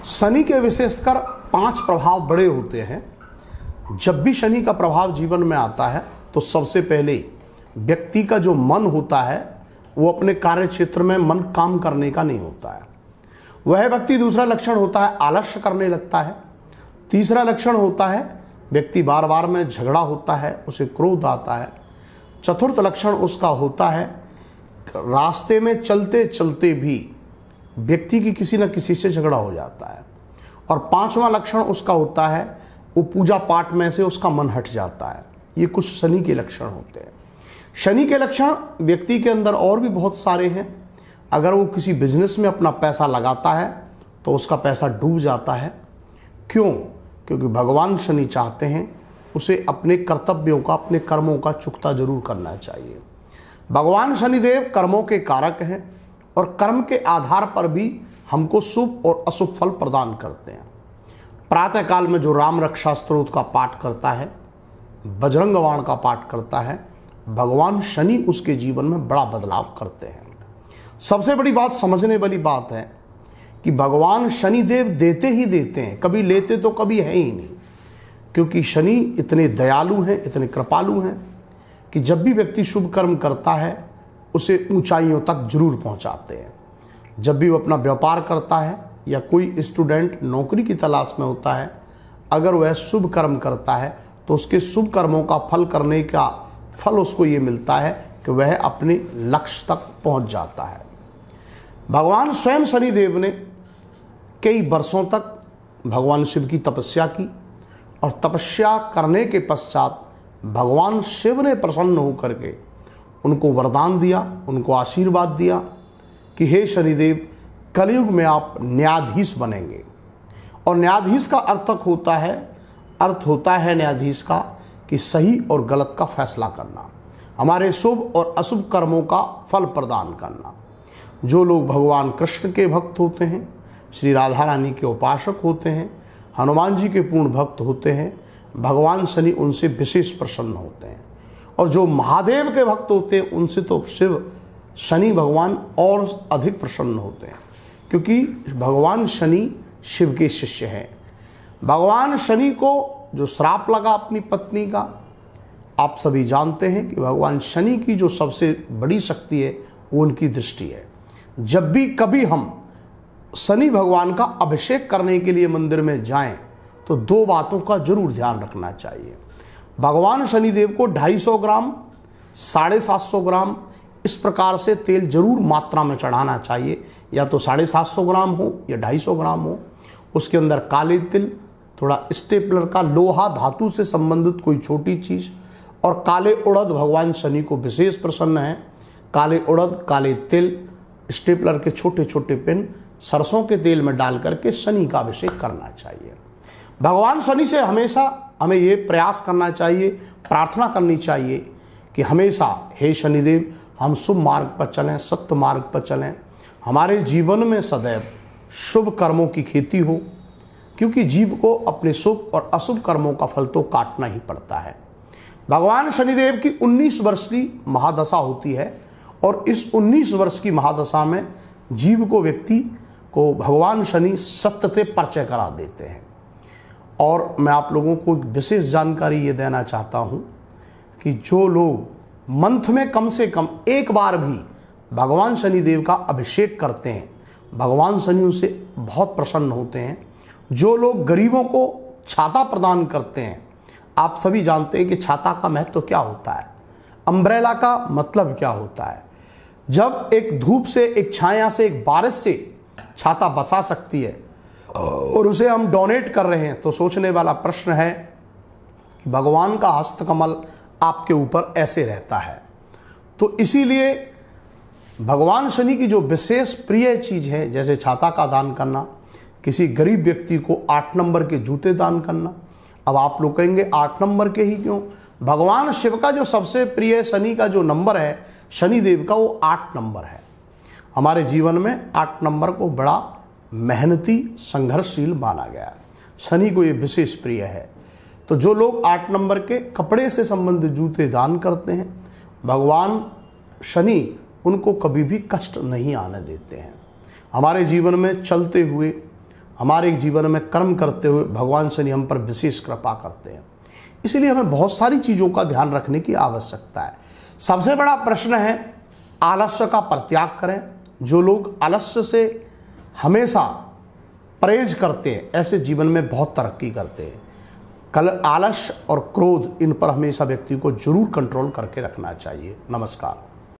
शनि के विशेषकर 5 प्रभाव बड़े होते हैं। जब भी शनि का प्रभाव जीवन में आता है तो सबसे पहले व्यक्ति का जो मन होता है वो अपने कार्य क्षेत्र में मन काम करने का नहीं होता है। वह व्यक्ति, दूसरा लक्षण होता है आलस्य करने लगता है। तीसरा लक्षण होता है व्यक्ति बार बार में झगड़ा होता है, उसे क्रोध आता है। चतुर्थ लक्षण उसका होता है रास्ते में चलते चलते भी व्यक्ति की किसी न किसी से झगड़ा हो जाता है। और 5वां लक्षण उसका होता है वो पूजा पाठ में से उसका मन हट जाता है। ये कुछ शनि के लक्षण होते हैं। शनि के लक्षण व्यक्ति के अंदर और भी बहुत सारे हैं। अगर वो किसी बिजनेस में अपना पैसा लगाता है तो उसका पैसा डूब जाता है। क्यों? क्योंकि भगवान शनि चाहते हैं उसे अपने कर्तव्यों का, अपने कर्मों का चुकता जरूर करना चाहिए। भगवान शनिदेव कर्मों के कारक हैं और कर्म के आधार पर भी हमको शुभ और अशुभ फल प्रदान करते हैं। प्रातःकाल में जो राम रक्षा स्तोत्र का पाठ करता है, बजरंग बाण का पाठ करता है, भगवान शनि उसके जीवन में बड़ा बदलाव करते हैं। सबसे बड़ी बात, समझने वाली बात है कि भगवान शनिदेव देते ही देते हैं, कभी लेते तो कभी है ही नहीं। क्योंकि शनि इतने दयालु हैं, इतने कृपालु हैं कि जब भी व्यक्ति शुभ कर्म करता है उसे ऊंचाइयों तक जरूर पहुंचाते हैं। जब भी वो अपना व्यापार करता है या कोई स्टूडेंट नौकरी की तलाश में होता है, अगर वह शुभ कर्म करता है तो उसके शुभ कर्मों का फल करने का फल उसको ये मिलता है कि वह अपने लक्ष्य तक पहुंच जाता है। भगवान स्वयं शनिदेव ने कई वर्षों तक भगवान शिव की तपस्या की और तपस्या करने के पश्चात भगवान शिव ने प्रसन्न होकर के उनको वरदान दिया, उनको आशीर्वाद दिया कि हे शनिदेव, कलयुग में आप न्यायाधीश बनेंगे। और न्यायाधीश का अर्थ होता है न्यायाधीश का कि सही और गलत का फैसला करना, हमारे शुभ और अशुभ कर्मों का फल प्रदान करना। जो लोग भगवान कृष्ण के भक्त होते हैं, श्री राधा रानी के उपासक होते हैं, हनुमान जी के पूर्ण भक्त होते हैं, भगवान शनि उनसे विशेष प्रसन्न होते हैं। और जो महादेव के भक्त होते हैं उनसे तो शिव शनि भगवान और अधिक प्रसन्न होते हैं, क्योंकि भगवान शनि शिव के शिष्य हैं। भगवान शनि को जो श्राप लगा अपनी पत्नी का, आप सभी जानते हैं कि भगवान शनि की जो सबसे बड़ी शक्ति है वो उनकी दृष्टि है। जब भी कभी हम शनि भगवान का अभिषेक करने के लिए मंदिर में जाएं तो 2 बातों का जरूर ध्यान रखना चाहिए। भगवान शनिदेव को 250 ग्राम, 750 ग्राम इस प्रकार से तेल जरूर मात्रा में चढ़ाना चाहिए। या तो 750 ग्राम हो या 250 ग्राम हो। उसके अंदर काले तिल, थोड़ा स्टेपलर का लोहा धातु से संबंधित कोई छोटी चीज़ और काले उड़द भगवान शनि को विशेष प्रसन्न है। काले उड़द, काले तिल, स्टेपलर के छोटे छोटे पिन सरसों के तेल में डाल करके शनि का अभिषेक करना चाहिए। भगवान शनि से हमेशा हमें ये प्रयास करना चाहिए, प्रार्थना करनी चाहिए कि हमेशा हे शनिदेव, हम शुभ मार्ग पर चलें, सत्य मार्ग पर चलें, हमारे जीवन में सदैव शुभ कर्मों की खेती हो। क्योंकि जीव को अपने शुभ और अशुभ कर्मों का फल तो काटना ही पड़ता है। भगवान शनिदेव की 19 वर्ष की महादशा होती है और इस 19 वर्ष की महादशा में जीव को, व्यक्ति को भगवान शनि सत्य से परिचय करा देते हैं। और मैं आप लोगों को एक विशेष जानकारी ये देना चाहता हूँ कि जो लोग मंथ में कम से कम एक बार भी भगवान शनिदेव का अभिषेक करते हैं, भगवान शनि उनसे बहुत प्रसन्न होते हैं। जो लोग गरीबों को छाता प्रदान करते हैं, आप सभी जानते हैं कि छाता का महत्व क्या होता है, अम्ब्रेला का मतलब क्या होता है। जब एक धूप से, एक छाया से, एक बारिश से छाता बचा सकती है और उसे हम डोनेट कर रहे हैं, तो सोचने वाला प्रश्न है कि भगवान का हस्तकमल आपके ऊपर ऐसे रहता है। तो इसीलिए भगवान शनि की जो विशेष प्रिय चीज़ है, जैसे छाता का दान करना, किसी गरीब व्यक्ति को 8 नंबर के जूते दान करना। अब आप लोग कहेंगे 8 नंबर के ही क्यों? भगवान शिव का जो सबसे प्रिय शनि का जो नंबर है, शनिदेव का, वो 8 नंबर है। हमारे जीवन में 8 नंबर को बड़ा मेहनती, संघर्षशील माना गया है। शनि को ये विशेष प्रिय है। तो जो लोग 8 नंबर के कपड़े से संबंधित जूते दान करते हैं, भगवान शनि उनको कभी भी कष्ट नहीं आने देते हैं। हमारे जीवन में चलते हुए हमारे जीवन में कर्म करते हुए भगवान शनि हम पर विशेष कृपा करते हैं। इसलिए हमें बहुत सारी चीज़ों का ध्यान रखने की आवश्यकता है। सबसे बड़ा प्रश्न है आलस्य का परित्याग करें। जो लोग आलस्य से हमेशा परहेज करते हैं ऐसे जीवन में बहुत तरक्की करते हैं। कल आलस्य और क्रोध इन पर हमेशा व्यक्ति को जरूर कंट्रोल करके रखना चाहिए। नमस्कार।